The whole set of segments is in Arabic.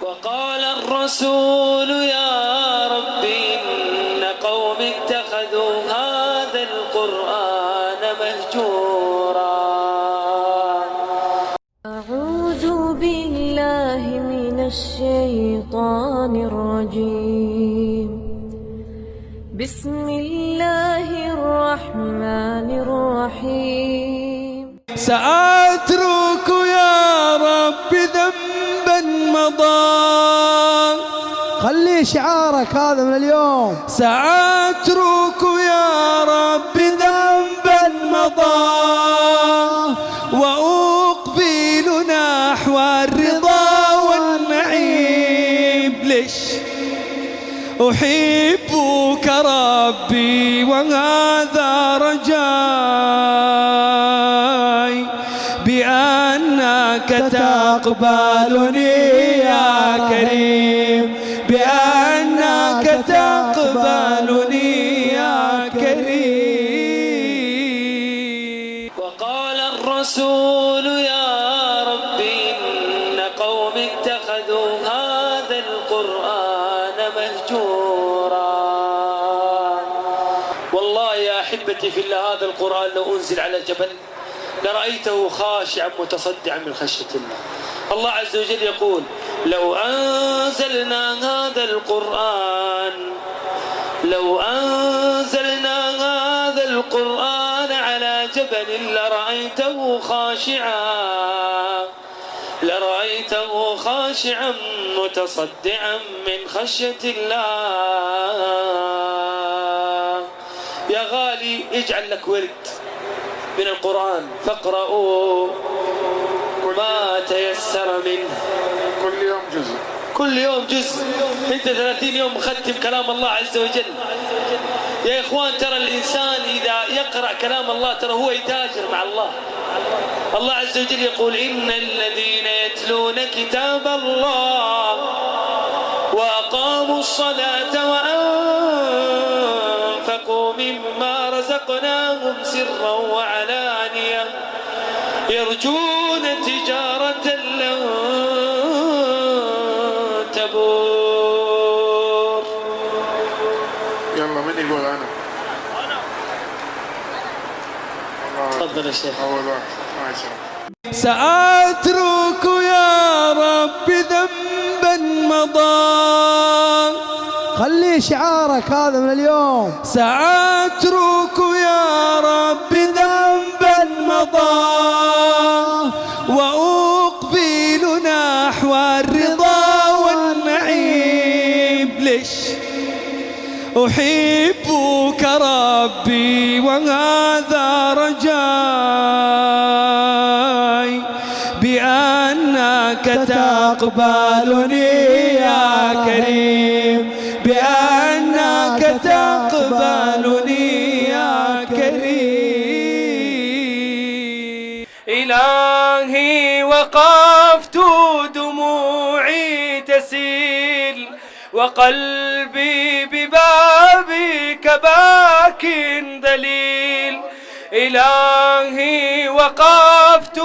وقال الرسول يا رب إن قوم اتخذوا هذا القرآن مهجورا. أعوذ بالله من الشيطان الرجيم. بسم الله الرحمن الرحيم. سأترك يا رب ذنبا مضى. خلي شعارك هذا من اليوم. سأترك يا رب ذنبا مضى وأقبل نحو الرضا والنعيم. ليش أحبك ربي وهذا رجاي بأنك تقبلني يا كريم، بأنك تقبلني يا كريم. وقال الرسول يا رب إن قوم اتخذوا هذا القرآن مهجورا. والله يا أحبتي في الله هذا القرآن لو أنزل على جبل لرأيته خاشعا متصدعا من خشية الله. الله عز وجل يقول لو أنزلنا هذا القرآن على جبل لرأيته خاشعا متصدعا من خشية الله. يا غالي اجعل لك ورد من القرآن فاقرأوا ما تيسر منه. كل يوم جزء. انت 30 يوم مختم كلام الله عز وجل. يا اخوان ترى الانسان اذا يقرأ كلام الله ترى هو يتاجر مع الله. الله عز وجل يقول إن الذين يتلون كتاب الله وأقاموا الصلاة وأنفقوا مما رزقناهم سرا وعلانية يرجون تجارة لن تبور. يلا من يقول أنا؟ تفضل يا شيخ. أول واحد. سأترك يا رب ذنبا مضى. خلي شعارك هذا من اليوم. سأترك يا رب ذنبا مضى وأقبل نحو الرضا والنعيم. ليش أحبك ربي وهذا رجاي بأنك تقبلني يا كريم، بأنك تقبلني يا كريم. إلهي وقفت دموعي تسيل وقلبي ببابك باك ذليل. إلهي وقفت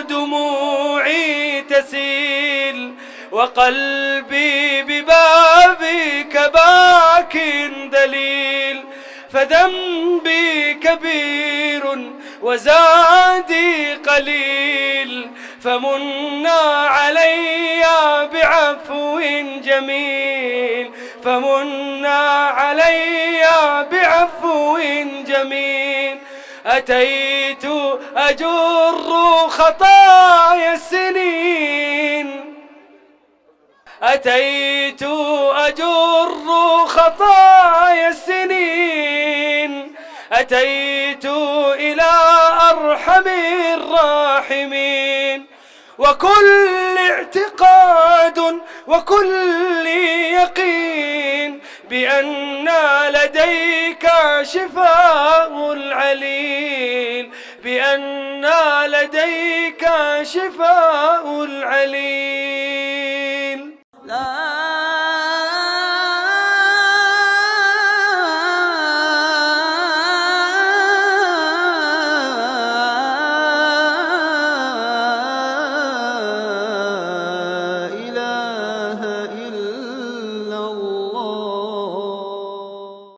دموعي تسيل وقلبي ببابك باك ذليل. فذنبي كبير وزادي قليل فمنا علي بعفو جميل، فمنا علي بعفو جميل. أتيت أجر خطايا السنين، أتيت أجر خطايا السنين، أتيت إلى أرحم الراحمين. وكل اعتقاد وكل يقين بأن لديك شفاء العليل، بأن لديك شفاء العليل.